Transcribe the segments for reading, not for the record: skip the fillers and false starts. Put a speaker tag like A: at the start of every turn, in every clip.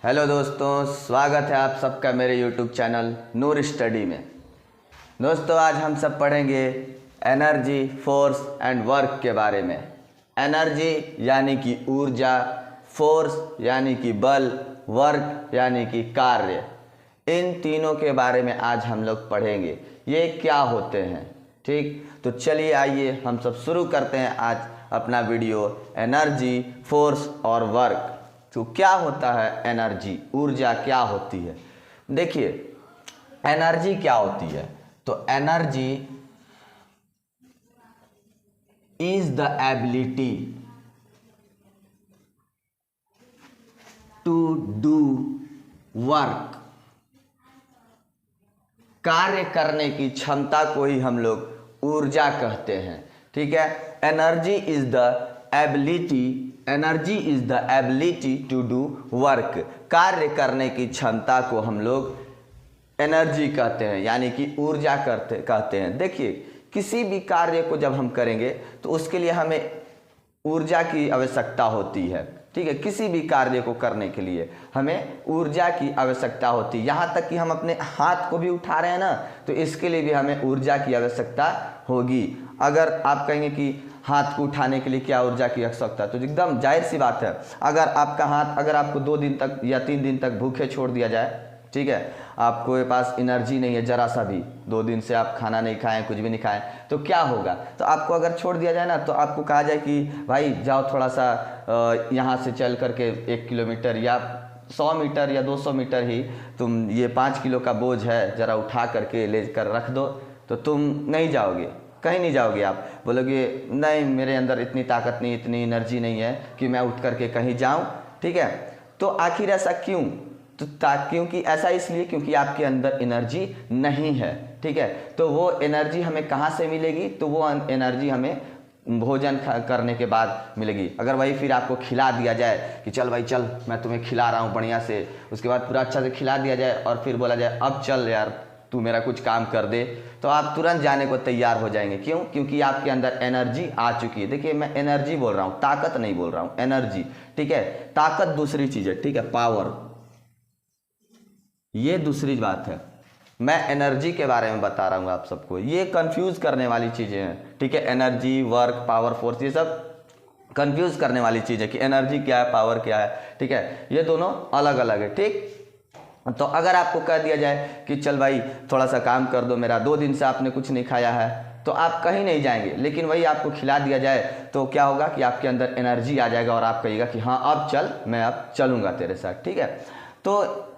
A: Hello दोस्तों, स्वागत है आप सबका मेरे यूट्यूब चैनल नूर स्टडी में। दोस्तों, आज हम सब पढ़ेंगे एनर्जी, फोर्स एंड वर्क के बारे में। एनर्जी यानी कि ऊर्जा, फोर्स यानी कि बल, वर्क यानी कि कार्य। इन तीनों के बारे में आज हम लोग पढ़ेंगे, ये क्या होते हैं। ठीक, तो चलिए आइए हम सब शुरू करते हैं आज अपना वीडियो। एनर्जी, फोर्स और वर्क। तो क्या होता है एनर्जी, ऊर्जा क्या होती है? देखिए, एनर्जी क्या होती है? तो energy is the ability to do work. कार्य करने की क्षमता को ही हम लोग ऊर्जा कहते हैं। ठीक है, energy is the ability to do work. कार्य करने की क्षमता को हम लोग एनर्जी कहते हैं, यानी कि ऊर्जा कहते हैं। देखिए, किसी भी कार्य को जब हम करेंगे तो उसके लिए हमें ऊर्जा की आवश्यकता होती है। ठीक है, किसी भी कार्य को करने के लिए हमें ऊर्जा की आवश्यकता होती है। यहाँ तक कि हम अपने हाथ को भी उठा रहे हैं ना, तो इसके लिए भी हमें ऊर्जा की आवश्यकता होगी। अगर आप कहेंगे कि हाथ को उठाने के लिए क्या ऊर्जा की आवश्यकता, तो एकदम जाहिर सी बात है। अगर आपका हाथ, अगर आपको 2 दिन तक या 3 दिन तक भूखे छोड़ दिया जाए, ठीक है, आपके पास एनर्जी नहीं है जरा सा भी, 2 दिन से आप खाना नहीं खाएं, कुछ भी नहीं खाएं, तो क्या होगा? तो आपको अगर छोड़ दिया जाए ना, तो आपको कहा जाए कि भाई जाओ थोड़ा सा यहाँ से चल करके 1 किलोमीटर या 100 मीटर या 200 मीटर ही तुम ये 5 किलो का बोझ है, ज़रा उठा करके ले कर रख दो, तो तुम नहीं जाओगे, कहीं नहीं जाओगे। आप बोलोगे नहीं, मेरे अंदर इतनी ताकत नहीं, इतनी एनर्जी नहीं है कि मैं उठ करके कहीं जाऊं। ठीक है, तो आखिर ऐसा क्यों? तो क्योंकि ऐसा इसलिए क्योंकि आपके अंदर एनर्जी नहीं है। ठीक है, तो वो एनर्जी हमें कहाँ से मिलेगी? तो वो एनर्जी हमें भोजन करने के बाद मिलेगी। अगर वही फिर आपको खिला दिया जाए कि चल भाई चल, मैं तुम्हें खिला रहा हूँ बढ़िया से, उसके बाद पूरा अच्छा से खिला दिया जाए और फिर बोला जाए अब चल यार तू मेरा कुछ काम कर दे, तो आप तुरंत जाने को तैयार हो जाएंगे। क्यों? क्योंकि आपके अंदर एनर्जी आ चुकी है। देखिए, मैं एनर्जी बोल रहा हूँ, ताकत नहीं बोल रहा हूँ, एनर्जी। ठीक है, ताकत दूसरी चीज़ है। ठीक है, पावर ये दूसरी बात है। मैं एनर्जी के बारे में बता रहा हूँ आप सबको, ये कंफ्यूज करने वाली चीज़ें हैं। ठीक है, एनर्जी, वर्क, पावर, फोर्स, ये सब कंफ्यूज करने वाली चीज़ है कि एनर्जी क्या है, पावर क्या है। ठीक है, ये दोनों अलग अलग है। ठीक, तो अगर आपको कह दिया जाए कि चल भाई थोड़ा सा काम कर दो मेरा, 2 दिन से आपने कुछ नहीं खाया है, तो आप कहीं नहीं जाएंगे। लेकिन वही आपको खिला दिया जाए तो क्या होगा कि आपके अंदर एनर्जी आ जाएगा और आप कहिएगा कि हाँ अब चल, मैं अब चलूँगा तेरे साथ। ठीक है, तो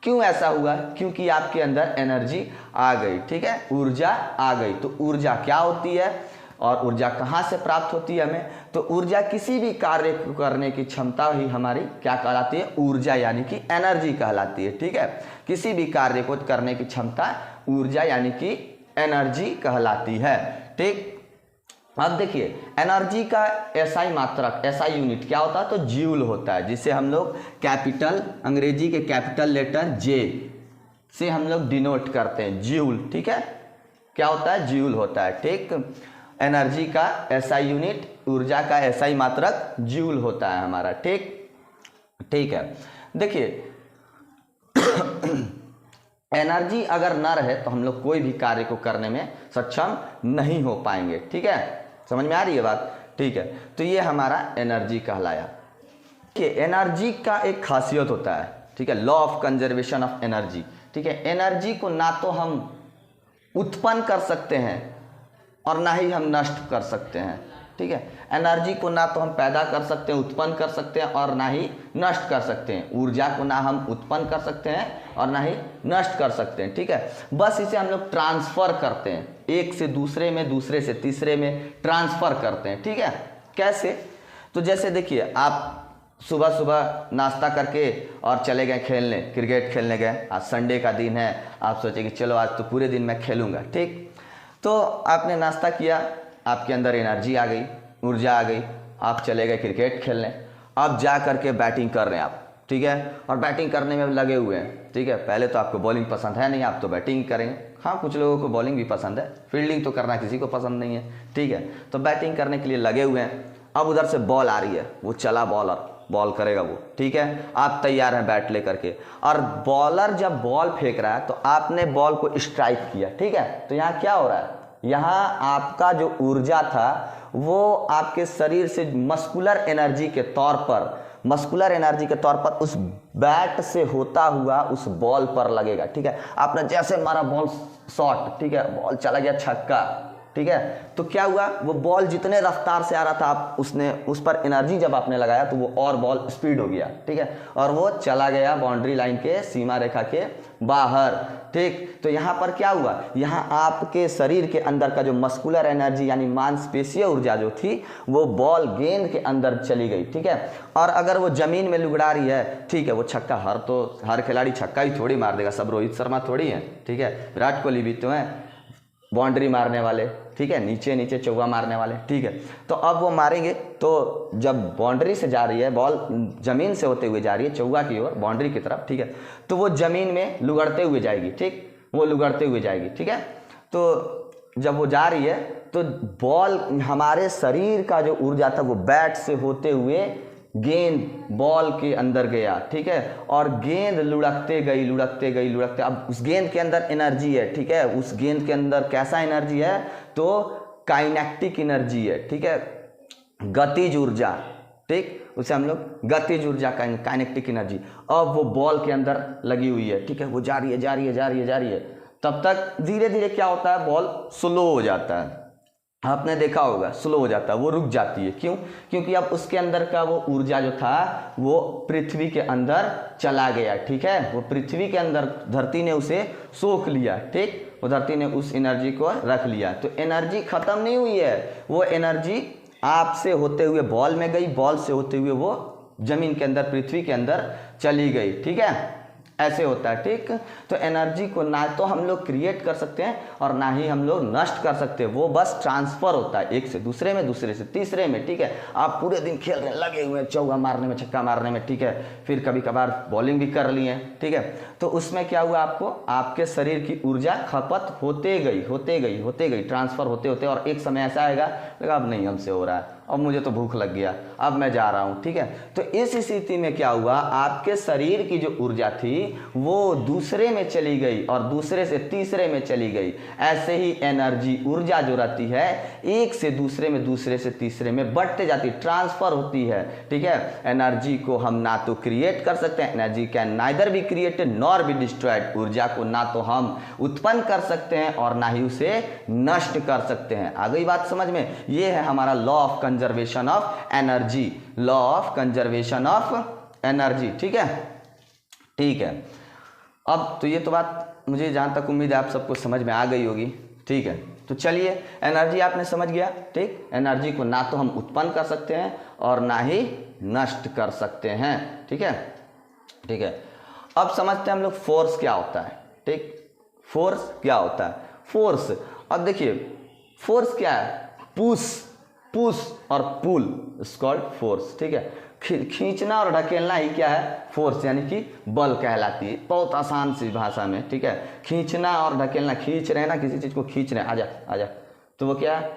A: क्यों ऐसा हुआ? क्योंकि आपके अंदर एनर्जी आ गई। ठीक है, ऊर्जा आ गई। तो ऊर्जा क्या होती है और ऊर्जा कहाँ से प्राप्त होती है हमें? तो ऊर्जा किसी भी कार्य को करने की क्षमता ही हमारी क्या कहलाती है? ऊर्जा यानी कि एनर्जी कहलाती है। ठीक है, किसी भी कार्य को करने की क्षमता ऊर्जा यानी कि एनर्जी कहलाती है। ठीक, अब देखिए, एनर्जी का एसआई मात्रक, एसआई यूनिट क्या होता है? तो जूल होता है, जिसे हम लोग कैपिटल, अंग्रेजी के कैपिटल लेटर जे से हम लोग डिनोट करते हैं, जूल। ठीक है, क्या होता है? जूल होता है। ठीक, एनर्जी का एसआई यूनिट, ऊर्जा का एसआई मात्रक जूल होता है हमारा। ठीक, ठीक है, देखिए एनर्जी अगर ना रहे तो हम लोग कोई भी कार्य को करने में सक्षम नहीं हो पाएंगे। ठीक है, समझ में आ रही है बात? ठीक है, तो ये हमारा एनर्जी कहलाया। कि एनर्जी का एक खासियत होता है, ठीक है, law of conservation of energy. ठीक है, एनर्जी को ना तो हम उत्पन्न कर सकते हैं और ना ही हम नष्ट कर सकते हैं। ठीक है, एनर्जी को ना तो हम पैदा कर सकते हैं, उत्पन्न कर सकते हैं, और ना ही नष्ट कर सकते हैं। ऊर्जा को ना हम उत्पन्न कर सकते हैं और ना ही नष्ट कर सकते हैं। ठीक है, बस इसे हम लोग ट्रांसफर करते हैं, एक से दूसरे में, दूसरे से तीसरे में ट्रांसफर करते हैं। ठीक है, कैसे? तो जैसे देखिए, आप सुबह सुबह नाश्ता करके और चले गए खेलने, क्रिकेट खेलने गए, आज संडे का दिन है, आप सोचे कि चलो आज तो पूरे दिन मैं खेलूँगा। ठीक, तो आपने नाश्ता किया, आपके अंदर एनर्जी आ गई, ऊर्जा आ गई, आप चले गए क्रिकेट खेलने। अब जा करके बैटिंग कर रहे हैं आप। ठीक है, और बैटिंग करने में लगे हुए हैं। ठीक है, पहले तो आपको बॉलिंग पसंद है नहीं, आप तो बैटिंग करेंगे। हाँ, कुछ लोगों को बॉलिंग भी पसंद है, फील्डिंग तो करना किसी को पसंद नहीं है। ठीक है, तो बैटिंग करने के लिए लगे हुए हैं। अब उधर से बॉल आ रही है, वो चला बॉलर, बॉल करेगा वो, ठीक है। आप तैयार हैं बैट लेकर के, और बॉलर जब बॉल फेंक रहा है तो आपने बॉल को स्ट्राइक किया, ठीक है। तो यहाँ क्या हो रहा है, यहाँ आपका जो ऊर्जा था वो आपके शरीर से मस्कुलर एनर्जी के तौर पर उस बैट से होता हुआ उस बॉल पर लगेगा, ठीक है। आपने जैसे मारा बॉल शॉट, ठीक है, बॉल चला गया छक्का, ठीक है। तो क्या हुआ, वो बॉल जितने रफ्तार से आ रहा था आप उसने उस पर एनर्जी जब आपने लगाया तो वो और बॉल स्पीड हो गया, ठीक है, और वो चला गया बाउंड्री लाइन के सीमा रेखा के बाहर, ठीक। तो यहाँ पर क्या हुआ, यहाँ आपके शरीर के अंदर का जो मस्कुलर एनर्जी यानी मांसपेशीय ऊर्जा जो थी वो बॉल गेंद के अंदर चली गई, ठीक है। और अगर वो जमीन में लुगड़ा रही है, ठीक है, वो छक्का हर खिलाड़ी छक्का ही थोड़ी मार देगा, सब रोहित शर्मा थोड़ी है, ठीक है, विराट कोहली भी तो है बाउंड्री मारने वाले, ठीक है, नीचे नीचे चौका मारने वाले, ठीक है। तो अब वो मारेंगे तो जब बाउंड्री से जा रही है बॉल, जमीन से होते हुए जा रही है चौका की ओर बाउंड्री की तरफ, ठीक है, तो वो जमीन में लुगड़ते हुए जाएगी, ठीक, वो लुगड़ते हुए जाएगी, ठीक है। तो जब वो जा रही है तो बॉल, हमारे शरीर का जो ऊर्जा था वो बैट से होते हुए गेंद बॉल के अंदर गया, ठीक है, और गेंद लुढ़कते गई, अब उस गेंद के अंदर एनर्जी है, ठीक है, उस गेंद के अंदर कैसा एनर्जी है, तो काइनेटिक एनर्जी है, ठीक है, गतिज ऊर्जा, ठीक, उसे हम लोग गतिज ऊर्जा, काइनेटिक एनर्जी। अब वो बॉल के अंदर लगी हुई है, ठीक है, वो जा रही है, तब तक धीरे धीरे क्या होता है, बॉल स्लो हो जाता है, आपने देखा होगा स्लो हो जाता है, वो रुक जाती है, क्यों, क्योंकि अब उसके अंदर का वो ऊर्जा जो था वो पृथ्वी के अंदर चला गया, ठीक है, वो पृथ्वी के अंदर धरती ने उसे सोख लिया, ठीक, वो धरती ने उस एनर्जी को रख लिया। तो एनर्जी खत्म नहीं हुई है, वो एनर्जी आपसे होते हुए बॉल में गई, बॉल से होते हुए वो जमीन के अंदर, पृथ्वी के अंदर चली गई, ठीक है, ऐसे होता है, ठीक। तो एनर्जी को ना तो हम लोग क्रिएट कर सकते हैं और ना ही हम लोग नष्ट कर सकते हैं, वो बस ट्रांसफर होता है एक से दूसरे में, दूसरे से तीसरे में, ठीक है। आप पूरे दिन खेल रहे हैं, लगे हुए हैं चौका मारने में, छक्का मारने में, ठीक है, फिर कभी कभार बॉलिंग भी कर ली है, ठीक है। तो उसमें क्या हुआ, आपको आपके शरीर की ऊर्जा खपत होते गई, ट्रांसफर होते, और एक समय ऐसा आएगा लगा अब नहीं हमसे हो रहा है, अब मुझे तो भूख लग गया, अब मैं जा रहा हूँ, ठीक है। तो इस स्थिति में क्या हुआ, आपके शरीर की जो ऊर्जा थी वो दूसरे में चली गई और दूसरे से तीसरे में चली गई। ऐसे ही एनर्जी, ऊर्जा जो रहती है एक से दूसरे में, दूसरे से तीसरे में बढ़ते जाती, ट्रांसफर होती है, ठीक है। एनर्जी को हम ना तो क्रिएट कर सकते हैं, energy can neither be created nor be destroyed, ऊर्जा को ना तो हम उत्पन्न कर सकते हैं और ना ही उसे नष्ट कर सकते हैं। आ गई बात समझ में, ये है हमारा law of conservation of energy, law of conservation of energy, ठीक है, ठीक है। अब तो ये तो बात मुझे जहां तक उम्मीद है आप सबको समझ में आ गई होगी, ठीक है। तो चलिए, एनर्जी आपने समझ गया, ठीक। एनर्जी को ना तो हम उत्पन्न कर सकते हैं और ना ही नष्ट कर सकते हैं, ठीक है, ठीक है। अब समझते हैं हम लोग फोर्स क्या होता है, ठीक। फोर्स क्या होता है, फोर्स, अब देखिए फोर्स क्या है, पुश और पुल इज कॉल्ड फोर्स, ठीक है। खींचना और ढकेलना ही क्या है, फोर्स, यानी कि बल कहलाती है, बहुत आसान सी भाषा में, ठीक है। खींचना और ढकेलना, खींच रहे हैं ना किसी चीज को, खींच रहे हैं, आजा, तो वो क्या है,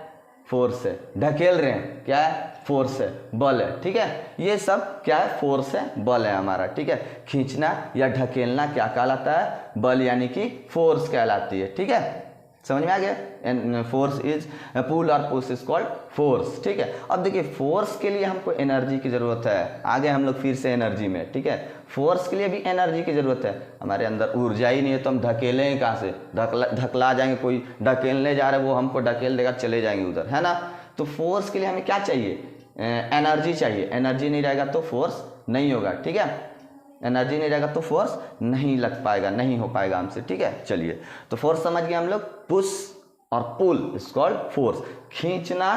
A: फोर्स है। ढकेल रहे हैं, क्या है, फोर्स है, बल है, ठीक है। ये सब क्या है, फोर्स है, बल है हमारा, ठीक है। खींचना या ढकेलना क्या कहलाता है, बल यानी कि फोर्स कहलाती है, ठीक है। समझ में आ गया, एंड फोर्स इज पुल और पुश इज कॉल्ड फोर्स, ठीक है। अब देखिए फोर्स के लिए हमको एनर्जी की जरूरत है, आगे हम लोग फिर से एनर्जी में, ठीक है। फोर्स के लिए भी एनर्जी की जरूरत है, हमारे अंदर ऊर्जा ही नहीं है तो हम ढकेलें कहाँ से, ढकला जाएंगे, कोई ढकेलने जा रहे वो हमको ढकेल देगा, चले जाएंगे उधर, है ना। तो फोर्स के लिए हमें क्या चाहिए, एनर्जी चाहिए, एनर्जी नहीं रहेगा तो फोर्स नहीं होगा, ठीक है। एनर्जी नहीं रहेगा तो फोर्स नहीं लग पाएगा, नहीं हो पाएगा हमसे, ठीक है। चलिए, तो फोर्स समझ गए हम लोग, पुश और पुल इज कॉल्ड फोर्स। खींचना,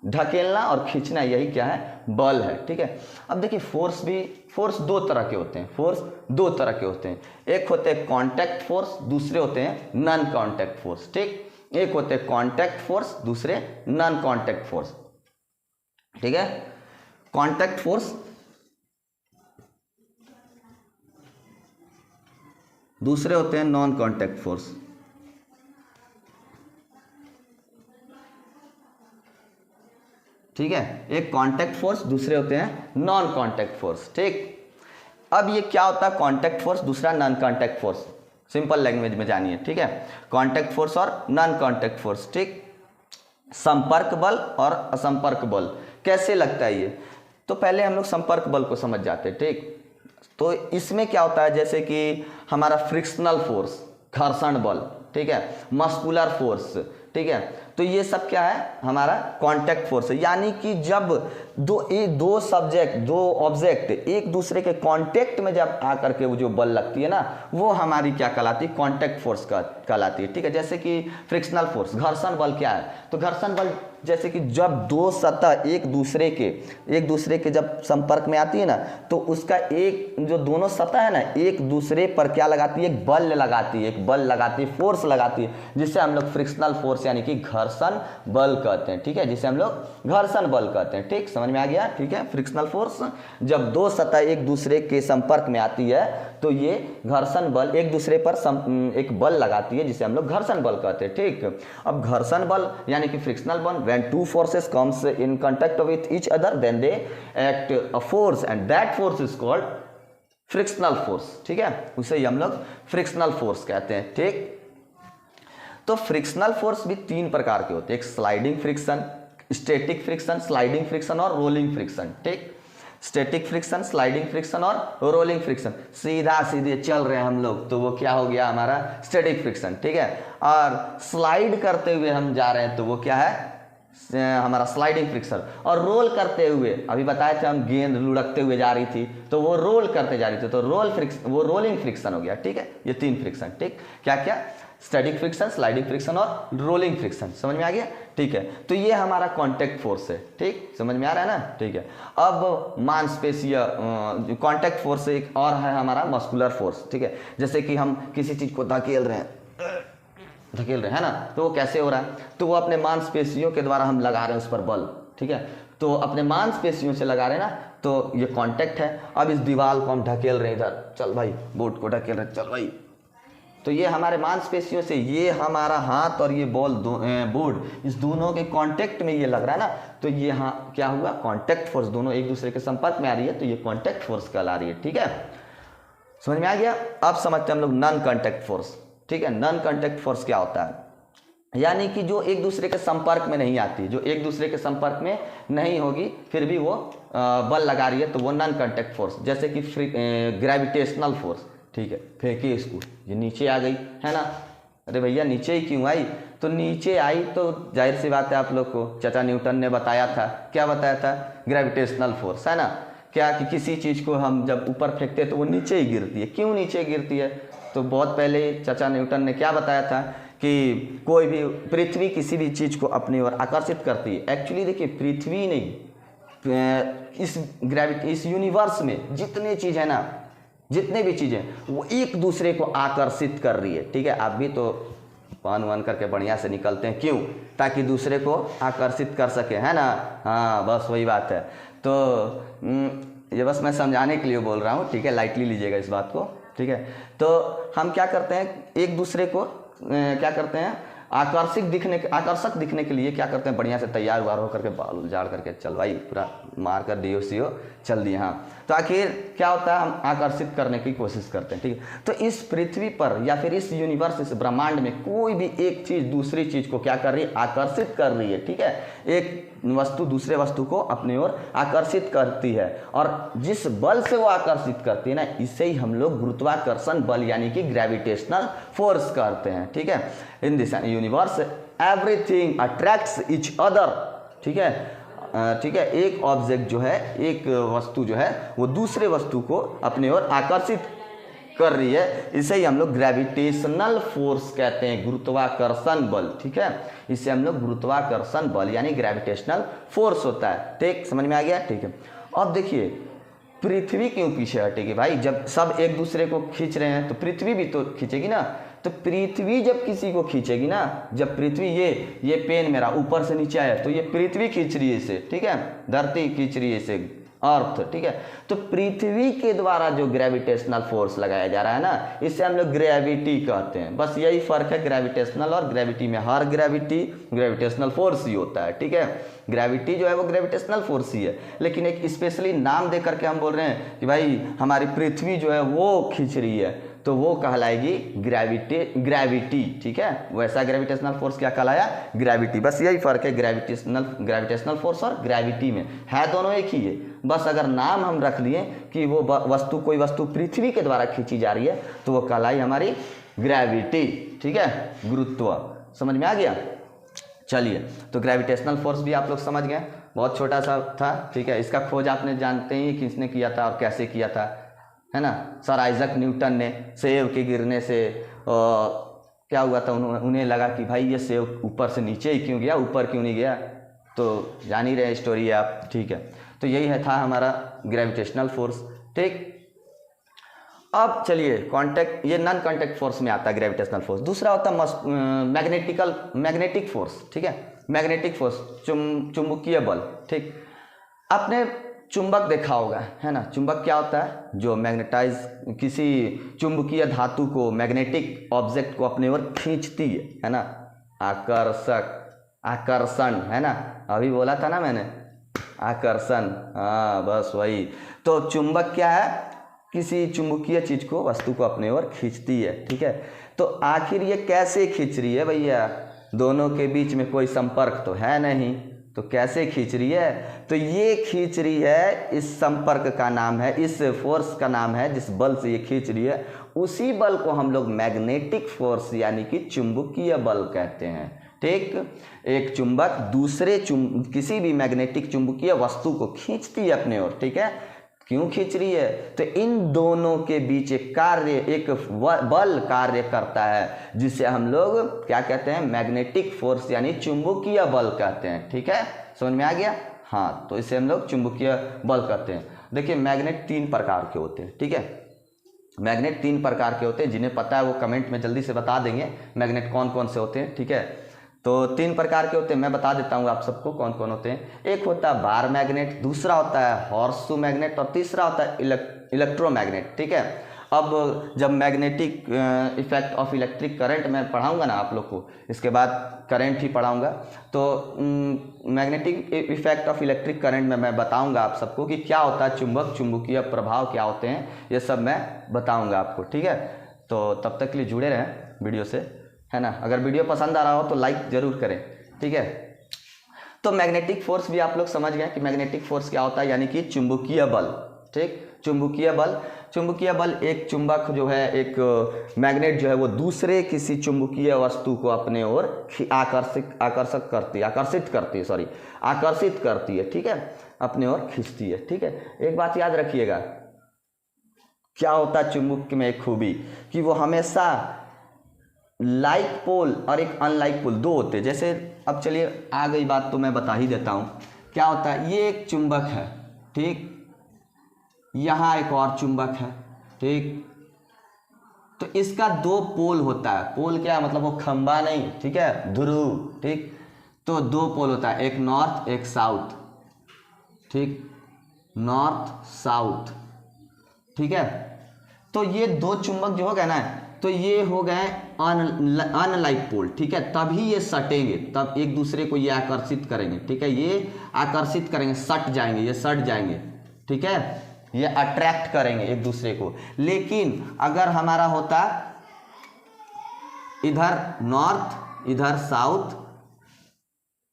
A: ढकेलना और खींचना, यही क्या है, बल है, ठीक है। अब देखिए फोर्स दो तरह के होते हैं, फोर्स दो तरह के होते हैं, एक होते हैं कॉन्टैक्ट फोर्स, दूसरे होते हैं नॉन कॉन्टैक्ट फोर्स, ठीक। एक होते हैं कॉन्टैक्ट फोर्स, दूसरे नॉन कॉन्टैक्ट फोर्स, ठीक है। कॉन्टैक्ट फोर्स, दूसरे होते हैं नॉन कॉन्टैक्ट फोर्स। ठीक है, एक कांटेक्ट फोर्स, दूसरे होते हैं नॉन कांटेक्ट फोर्स। ठीक, अब ये क्या होता है कांटेक्ट फोर्स, दूसरा non contact force, simple language में जानिए। ठीक है, कांटेक्ट फोर्स और नॉन कांटेक्ट फोर्स। ठीक, संपर्क बल और असंपर्क बल कैसे लगता है ये, तो पहले हम लोग संपर्क बल को समझ जाते हैं। ठीक, तो इसमें क्या होता है, जैसे कि हमारा फ्रिक्शनल फोर्स, घर्षण बल, ठीक है, मस्कुलर फोर्स, ठीक है, तो ये सब क्या है, हमारा कांटेक्ट फोर्स है। यानी कि जब दो सब्जेक्ट, दो ऑब्जेक्ट एक दूसरे के कांटेक्ट में जब आकर के वो जो बल लगती है ना, वो हमारी क्या कहलाती है, कांटेक्ट फोर्स कहलाती है। ठीक है, जैसे कि फ्रिक्शनल फोर्स, घर्षण बल क्या है, तो घर्षण बल जैसे कि जब दो सतह एक दूसरे के जब संपर्क में आती है ना, तो उसका एक जो दोनों सतह है ना, एक दूसरे पर क्या लगाती है, एक बल लगाती है, फोर्स लगाती है, जिसे हम लोग फ्रिक्शनल फोर्स यानी कि घर्षण बल कहते हैं। ठीक है, जिसे हम लोग घर्षण बल कहते हैं। ठीक, समझ में आ गया। ठीक है, फ्रिक्शनल फोर्स जब दो सतह एक दूसरे के संपर्क में आती है तो ये घर्षण बल एक दूसरे पर एक बल लगाती है, जिसे हम लोग घर्षण बल कहते हैं। ठीक, अब घर्षण बल यानी कि फ्रिक्शनल बल, when two forces comes in contact with each other then they act a force and that force is called frictional force। ठीक है, उसे हम लोग फ्रिक्शनल फोर्स कहते हैं। ठीक, तो फ्रिक्शनल फोर्स भी तीन प्रकार के होते हैं, एक sliding friction, static friction, sliding friction और रोलिंग फ्रिक्शन। ठीक, स्टैटिक फ्रिक्शन, स्लाइडिंग फ्रिक्शन और रोलिंग फ्रिक्शन, सीधे चल रहे हैं हम लोग तो वो क्या हो गया हमारा स्टैटिक फ्रिक्शन। ठीक है, और स्लाइड करते हुए हम जा रहे हैं तो वो क्या है हमारा स्लाइडिंग फ्रिक्शन, और रोल करते हुए अभी बताए थे हम, गेंद लुढ़कते हुए जा रही थी तो वो रोल करते जा रही थी तो वो रोलिंग फ्रिक्शन हो गया। ठीक है, ये तीन फ्रिक्शन। ठीक, क्या क्या, स्टैटिक फ्रिक्शन, स्लाइडिंग फ्रिक्शन और रोलिंग फ्रिक्शन। समझ में आ गया। ठीक है, तो ये हमारा कांटेक्ट फोर्स है। ठीक, समझ में आ रहा है ना। ठीक है, अब मांसपेशीय कांटेक्ट फोर्स एक और है हमारा मस्कुलर फोर्स। ठीक है, जैसे कि हम किसी चीज को धकेल रहे हैं ना, तो वो कैसे हो रहा है, तो वो अपने मांसपेशियों के द्वारा हम लगा रहे हैं उस पर बल। ठीक है, तो अपने मांसपेशियों से लगा रहे हैं ना, तो ये कांटेक्ट है। अब इस दीवार को हम ढकेल रहे हैं इधर, चल भाई, बोर्ड को ढकेल रहे, चल भाई, तो ये हमारे मांसपेशियों से, ये हमारा हाथ और ये बोर्ड, इस दोनों के कांटेक्ट में ये लग रहा है ना, तो ये हाँ क्या हुआ, कांटेक्ट फोर्स, दोनों एक दूसरे के संपर्क में आ रही है तो ये कांटेक्ट फोर्स कहला रही है। ठीक है, समझ में आ गया। अब समझते हैं हम लोग नॉन कांटेक्ट फोर्स। ठीक है, नॉन कांटेक्ट फोर्स क्या होता है, यानी कि जो एक दूसरे के संपर्क में नहीं आती, जो एक दूसरे के संपर्क में नहीं होगी फिर भी वो बल लगा रही है, तो वो नॉन कांटेक्ट फोर्स। जैसे कि ग्रेविटेशनल फोर्स। ठीक है, फेंकिए इसको, ये नीचे आ गई है ना, अरे भैया नीचे ही क्यों आई, तो नीचे आई तो जाहिर सी बात है, आप लोग को चाचा न्यूटन ने बताया था, क्या बताया था, ग्रेविटेशनल फोर्स, है ना, क्या कि किसी चीज़ को हम जब ऊपर फेंकते हैं तो वो नीचे ही गिरती है। क्यों नीचे गिरती है, तो बहुत पहले चाचा न्यूटन ने क्या बताया था कि कोई भी पृथ्वी किसी भी चीज़ को अपनी ओर आकर्षित करती है। एक्चुअली देखिए, पृथ्वी नहीं, इस यूनिवर्स में जितने चीज़ है ना, जितने भी चीज़ें वो एक दूसरे को आकर्षित कर रही है। ठीक है, आप भी तो पान वान करके बढ़िया से निकलते हैं, क्यों, ताकि दूसरे को आकर्षित कर सके, है ना। हाँ, बस वही बात है। तो ये बस मैं समझाने के लिए बोल रहा हूँ। ठीक है, लाइटली लीजिएगा इस बात को। ठीक है, तो हम क्या करते हैं, एक दूसरे को क्या करते हैं, आकर्षक दिखने के लिए क्या करते हैं, बढ़िया से तैयार वार होकर के, बाल उजाड़ करके, चल भाई पूरा मार कर दियो सीओ, चल दिए। हाँ, तो आखिर क्या होता है, हम आकर्षित करने की कोशिश करते हैं। ठीक है, तो इस पृथ्वी पर या फिर इस यूनिवर्स, इस ब्रह्मांड में कोई भी एक चीज़ दूसरी चीज़ को क्या कर रही है, आकर्षित कर रही है। ठीक है, एक वस्तु दूसरे वस्तु को अपनी ओर आकर्षित करती है, और जिस बल से वो आकर्षित करती है ना, इसे ही हम लोग गुरुत्वाकर्षण बल यानी कि ग्रेविटेशनल फोर्स करते हैं। ठीक है, in this universe everything attracts each other. ठीक है, ठीक है, एक ऑब्जेक्ट जो है, एक वस्तु जो है वो दूसरे वस्तु को अपनी ओर आकर्षित कर रही है, इसे ही हम लोग ग्रेविटेशनल फोर्स कहते हैं, गुरुत्वाकर्षण बल। ठीक है, इसे हम लोग गुरुत्वाकर्षण बल यानी ग्रेविटेशनल फोर्स होता है। ठीक, समझ में आ गया। ठीक है, अब देखिए पृथ्वी क्यों पीछे हटेगी भाई, जब सब एक दूसरे को खींच रहे हैं तो पृथ्वी भी तो खींचेगी ना। तो पृथ्वी जब किसी को खींचेगी ना, जब पृथ्वी ये पेन मेरा ऊपर से नीचे आया तो ये पृथ्वी खींच रही है इसे। ठीक है, धरती खींच रही है इसे, अर्थ, ठीक है। तो पृथ्वी के द्वारा जो ग्रेविटेशनल फोर्स लगाया जा रहा है ना, इसे हम लोग ग्रेविटी कहते हैं। बस यही फर्क है ग्रेविटेशनल और ग्रेविटी में। हर ग्रेविटी ग्रेविटेशनल फोर्स ही होता है, ठीक है। ग्रेविटी जो है वो ग्रेविटेशनल फोर्स ही है, लेकिन एक स्पेशली नाम दे करके हम बोल रहे हैं कि भाई हमारी पृथ्वी जो है वो खींच रही है, तो वो कहलाएगी ग्रेविटी, ठीक है। वैसा ग्रेविटेशनल फोर्स क्या कहलाया? ग्रेविटी। बस यही फर्क है ग्रेविटेशनल फोर्स और ग्रेविटी में, है दोनों एक ही है। बस अगर नाम हम रख लिए कि वो कोई वस्तु पृथ्वी के द्वारा खींची जा रही है, तो वो कहलाई हमारी ग्रेविटी, ठीक है, गुरुत्व। समझ में आ गया? चलिए, तो ग्रेविटेशनल फोर्स भी आप लोग समझ गए, बहुत छोटा सा था, ठीक है। इसका खोज आपने जानते ही किसने किया था और कैसे किया था, है ना। सर आइजक न्यूटन ने सेब के गिरने से क्या हुआ था, उन्हें लगा कि भाई ये सेब ऊपर से नीचे ही क्यों गया, ऊपर क्यों नहीं गया, तो जान ही रहे स्टोरी है आप, ठीक है। तो यही है था हमारा ग्रेविटेशनल फोर्स, ठीक। अब चलिए कांटेक्ट, ये नॉन कांटेक्ट फोर्स में आता है ग्रेविटेशनल फोर्स। दूसरा होता है मैग्नेटिक फोर्स, ठीक है। मैग्नेटिक फोर्स, चुंबकीय बल, ठीक। आपने चुंबक देखा होगा, है ना। चुंबक क्या होता है? जो मैग्नेटाइज किसी चुंबकीय धातु को, मैग्नेटिक ऑब्जेक्ट को अपने ओर खींचती है ना। आकर्षण, है ना, अभी बोला था ना मैंने, आकर्षण, हाँ बस वही। तो चुंबक क्या है? किसी चुंबकीय चीज को, वस्तु को अपने ओर खींचती है, ठीक है। तो आखिर ये कैसे खींच रही है भैया? दोनों के बीच में कोई संपर्क तो है नहीं, तो कैसे खींच रही है? तो ये खींच रही है, इस संपर्क का नाम है, इस फोर्स का नाम है, जिस बल से ये खींच रही है, उसी बल को हम लोग मैग्नेटिक फोर्स यानी कि चुंबकीय बल कहते हैं, ठीक। एक चुंबक दूसरे किसी भी मैग्नेटिक चुंबकीय वस्तु को खींचती है अपने ओर, ठीक है। क्यों खींच रही है? तो इन दोनों के बीच एक बल कार्य करता है, जिसे हम लोग क्या कहते हैं? मैग्नेटिक फोर्स यानी चुंबकीय बल कहते हैं, ठीक है। समझ में आ गया? हाँ, तो इसे हम लोग चुंबकीय बल कहते हैं। देखिए, मैग्नेट 3 प्रकार के होते हैं, ठीक है। मैग्नेट 3 प्रकार के होते हैं, जिन्हें पता है वो कमेंट में जल्दी से बता देंगे मैग्नेट कौन कौन से होते हैं, ठीक है। तो 3 प्रकार के होते हैं, मैं बता देता हूँ आप सबको कौन कौन होते हैं। एक होता है बार मैग्नेट, दूसरा होता है हॉर्सशू मैग्नेट और तीसरा होता है इलेक्ट्रोमैग्नेट, ठीक है। अब जब magnetic effect of electric current मैं पढ़ाऊंगा ना आप लोग को, इसके बाद करंट ही पढ़ाऊंगा, तो magnetic effect of electric current में मैं बताऊंगा आप सबको कि क्या होता है चुंबकीय प्रभाव क्या होते हैं, ये सब मैं बताऊंगा आपको, ठीक है। तो तब तक के लिए जुड़े रहें वीडियो से, है ना। अगर वीडियो पसंद आ रहा हो तो लाइक जरूर करें, ठीक है। तो मैग्नेटिक फोर्स भी आप लोग समझ गए कि मैग्नेटिक फोर्स क्या होता है, यानी कि चुंबकीय बल, ठीक। चुंबकीय बल एक चुंबक जो है, एक मैग्नेट जो है, वो दूसरे किसी चुंबकीय वस्तु को अपने ओर आकर्षित करती है, ठीक है, अपने ओर खींचती है, ठीक है। एक बात याद रखिएगा, क्या होता है चुंबक में एक खूबी कि वो हमेशा लाइक पोल और एक अनलाइक पोल, 2 होते हैं। जैसे अब चलिए आ गई बात तो मैं बता ही देता हूँ क्या होता है। ये एक चुंबक है, ठीक, यहाँ एक और चुंबक है, ठीक। तो इसका 2 पोल होता है। पोल क्या है? मतलब वो खंबा नहीं, ठीक है, ध्रुव, ठीक। तो 2 पोल होता है, एक नॉर्थ एक साउथ, ठीक, नॉर्थ साउथ, ठीक है। तो ये 2 चुंबक जो हो गए ना, तो ये हो गए अनलाइक पोल, ठीक है। तभी ये सटेंगे, तब एक दूसरे को ये आकर्षित करेंगे, ठीक है। ये आकर्षित करेंगे, सट जाएंगे, ये सट जाएंगे, ठीक है, ये अट्रैक्ट करेंगे एक दूसरे को। लेकिन अगर हमारा होता इधर नॉर्थ इधर साउथ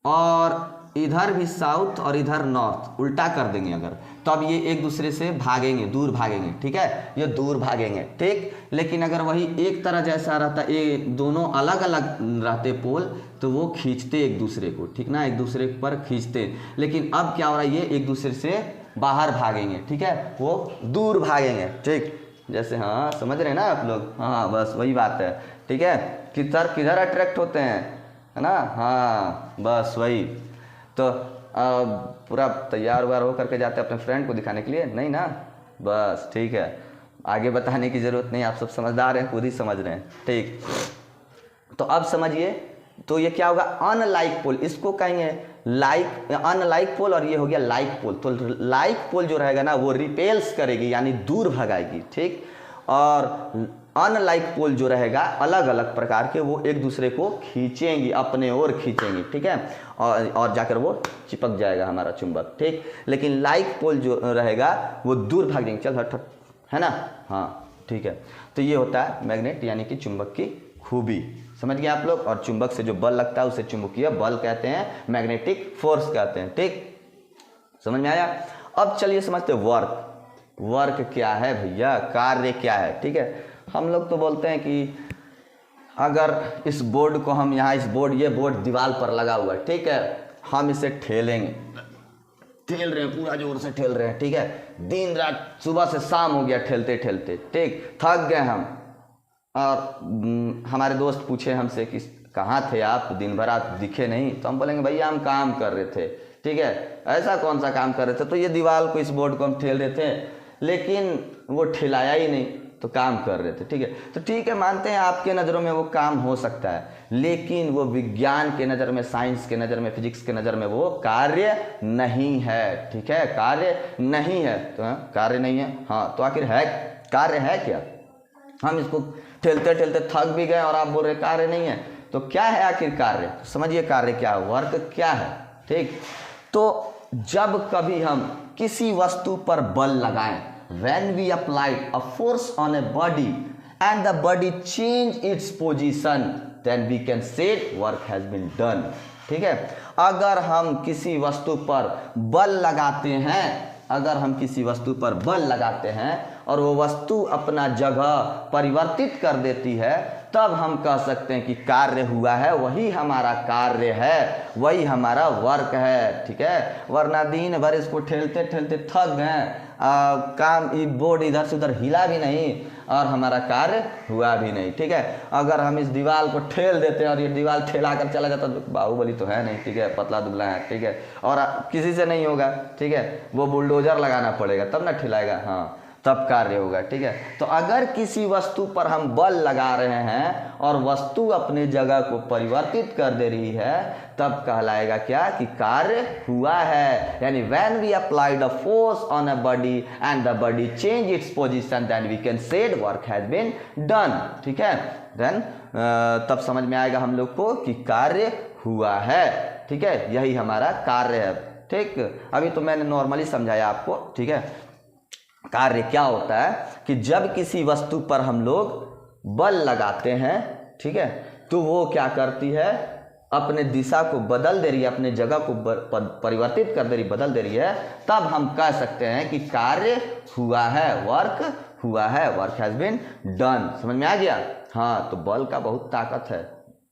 A: और इधर भी साउथ और इधर नॉर्थ, उल्टा कर देंगे अगर, तब ये एक दूसरे से भागेंगे, दूर भागेंगे, ठीक है, ये दूर भागेंगे, ठीक। लेकिन अगर वही एक तरह जैसा रहता, ये दोनों अलग अलग रहते पोल, तो वो खींचते एक दूसरे को, ठीक ना, एक दूसरे पर खींचते। लेकिन अब क्या हो रहा है, ये एक दूसरे से बाहर भागेंगे, ठीक है, वो दूर भागेंगे, ठीक। जैसे, हाँ समझ रहे हैं ना आप लोग, हाँ बस वही बात है, ठीक है। किधर अट्रैक्ट होते हैं, है ना, हाँ बस वही। तो पूरा तैयार व्यार हो करके जाते हैं अपने फ्रेंड को दिखाने के लिए, नहीं ना, बस ठीक है, आगे बताने की ज़रूरत नहीं, आप सब समझदार हैं, खुद ही समझ रहे हैं, ठीक। तो अब समझिए तो ये क्या होगा, अनलाइक पोल, इसको कहेंगे लाइक, अनलाइक पोल, और ये हो गया लाइक पोल। तो लाइक पोल जो रहेगा ना वो रिपेल्स करेगी यानी दूर भगाएगी, ठीक। और अनलाइक पोल जो रहेगा अलग अलग प्रकार के, वो एक दूसरे को खींचेंगी, अपने ओर खींचेंगी, ठीक है, और जाकर वो चिपक जाएगा हमारा चुंबक, ठीक। लेकिन लाइक पोल जो रहेगा वो दूर भाग जाएंगे, चल हट, है ना, हाँ ठीक है। तो ये होता है मैग्नेट यानी कि चुंबक की खूबी, समझ गए आप लोग। और चुंबक से जो बल लगता है उसे चुंबकीय बल कहते हैं, मैग्नेटिक फोर्स कहते हैं, ठीक, समझ में आया। अब चलिए समझते हैं वर्क। वर्क क्या है भैया, कार्य क्या है, ठीक है। हम लोग तो बोलते हैं कि अगर इस बोर्ड को हम यहाँ, इस बोर्ड, ये बोर्ड दीवार पर लगा हुआ है, ठीक है, हम इसे ठेलेंगे, ठेल रहे हैं, पूरा जोर से ठेल रहे हैं, ठीक है, दिन रात सुबह से शाम हो गया ठेलते ठेलते, ठीक, थक गए हम। और हमारे दोस्त पूछे हमसे कि कहाँ थे आप, दिन भर आप दिखे नहीं, तो हम बोलेंगे भैया हम काम कर रहे थे, ठीक है। ऐसा कौन सा काम कर रहे थे, तो ये दीवार को, इस बोर्ड को हम ठेल रहे थे, लेकिन वो ठिलाया ही नहीं, तो काम कर रहे थे, ठीक है। तो ठीक है, मानते हैं आपके नज़रों में वो काम हो सकता है, लेकिन वो विज्ञान के नज़र में, साइंस के नज़र में, फिजिक्स के नज़र में वो कार्य नहीं है, ठीक है, कार्य नहीं है। तो कार्य नहीं है, हाँ, तो आखिर है, कार्य है क्या। हम इसको ठेलते ठेलते थक भी गए और आप बोल रहे कार्य नहीं है, तो क्या है आखिर कार्य। तो समझिए कार्य क्या है, वर्क क्या है, ठीक। तो जब कभी हम किसी वस्तु पर बल लगाएं, when we applied a force on a body and the body change its position, then we can say work has been done, ठीक है। अगर हम किसी वस्तु पर बल लगाते हैं, अगर हम किसी वस्तु पर बल लगाते हैं और वो वस्तु अपना जगह परिवर्तित कर देती है, तब हम कह सकते हैं कि कार्य हुआ है, वही हमारा कार्य है, वही हमारा वर्क है, ठीक है। वरना दिन भर इसको ठेलते ठेलते थक गए, काम, बोर्ड इधर से उधर हिला भी नहीं और हमारा कार्य हुआ भी नहीं, ठीक है। अगर हम इस दीवार को ठेल देते हैं और ये दीवार ठेला कर चला जाता, तो बाहुबली तो है नहीं, ठीक है, पतला दुबला है, ठीक है, और किसी से नहीं होगा, ठीक है, वो बुलडोजर लगाना पड़ेगा तब ना ठिलाएगा, हाँ, तब कार्य होगा, ठीक है। तो अगर किसी वस्तु पर हम बल लगा रहे हैं और वस्तु अपने जगह को परिवर्तित कर दे रही है, तब कहलाएगा क्या कि कार्य हुआ है। यानी when we applied a force on a body and the body change its position, then we can say work has been done, ठीक है। then तब समझ में आएगा हम लोग को कि कार्य हुआ है, ठीक है, यही हमारा कार्य है, ठीक। अभी तो मैंने नॉर्मली समझाया आपको, ठीक है। कार्य क्या होता है कि जब किसी वस्तु पर हम लोग बल लगाते हैं, ठीक है, तो वो क्या करती है, अपने दिशा को बदल दे रही है, अपने जगह को परिवर्तित कर दे रही, बदल दे रही है, तब हम कह सकते हैं कि कार्य हुआ है, वर्क हुआ है, वर्क हैज़ बीन डन। समझ में आ गया, हाँ। तो बल का बहुत ताकत है,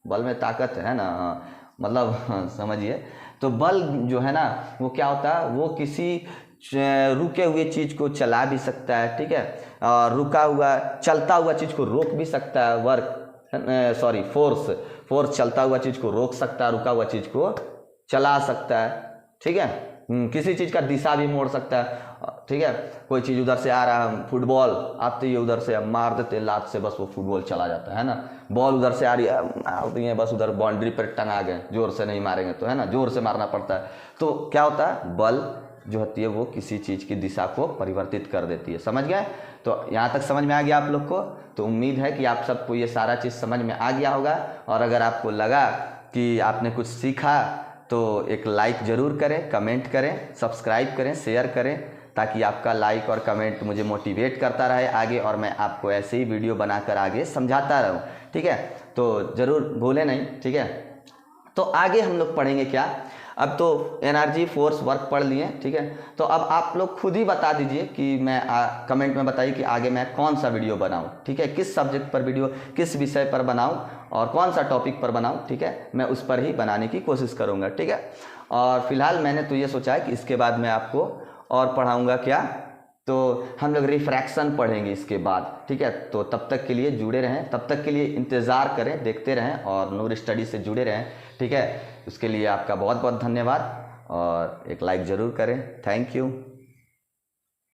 A: बल में ताकत है ना, मतलब समझिए। तो बल जो है ना वो क्या होता है, वो किसी रुके हुए चीज़ को चला भी सकता है, ठीक है, और रुका हुआ चलता हुआ चीज़ को रोक भी सकता है, फोर्स चलता हुआ चीज़ को रोक सकता है, रुका हुआ चीज़ को चला सकता है, ठीक है। किसी चीज़ का दिशा भी मोड़ सकता है, ठीक है। कोई चीज़ उधर से आ रहा है, फुटबॉल आते ही उधर से मार देते लात से, बस वो फुटबॉल चला जाता है ना। बॉल उधर से आ रही है, बस उधर बाउंड्री पर टंगा गए, जोर से नहीं मारेंगे तो, है ना, जोर से मारना पड़ता है। तो क्या होता है, बल जो होती है वो किसी चीज़ की दिशा को परिवर्तित कर देती है, समझ गए। तो यहाँ तक समझ में आ गया आप लोग को। तो उम्मीद है कि आप सबको ये सारा चीज़ समझ में आ गया होगा, और अगर आपको लगा कि आपने कुछ सीखा तो एक लाइक ज़रूर करें, कमेंट करें, सब्सक्राइब करें, शेयर करें, ताकि आपका लाइक और कमेंट मुझे मोटिवेट करता रहे आगे, और मैं आपको ऐसे ही वीडियो बनाकर आगे समझाता रहूँ, ठीक है। तो ज़रूर भूलें नहीं, ठीक है। तो आगे हम लोग पढ़ेंगे क्या, अब तो एनर्जी, फोर्स, वर्क पढ़ लिए, ठीक है। तो अब आप लोग खुद ही बता दीजिए कि मैं कमेंट में बताइए कि आगे मैं कौन सा वीडियो बनाऊं, ठीक है, किस सब्जेक्ट पर वीडियो, किस विषय पर बनाऊं और कौन सा टॉपिक पर बनाऊं, ठीक है। मैं उस पर ही बनाने की कोशिश करूंगा, ठीक है। और फिलहाल मैंने तो ये सोचा है कि इसके बाद मैं आपको और पढ़ाऊँगा क्या, तो हम लोग रिफ्रैक्शन पढ़ेंगे इसके बाद, ठीक है। तो तब तक के लिए जुड़े रहें, तब तक के लिए इंतज़ार करें, देखते रहें और नूर स्टडी से जुड़े रहें, ठीक है। उसके लिए आपका बहुत बहुत धन्यवाद, और एक लाइक ज़रूर करें। Thank you.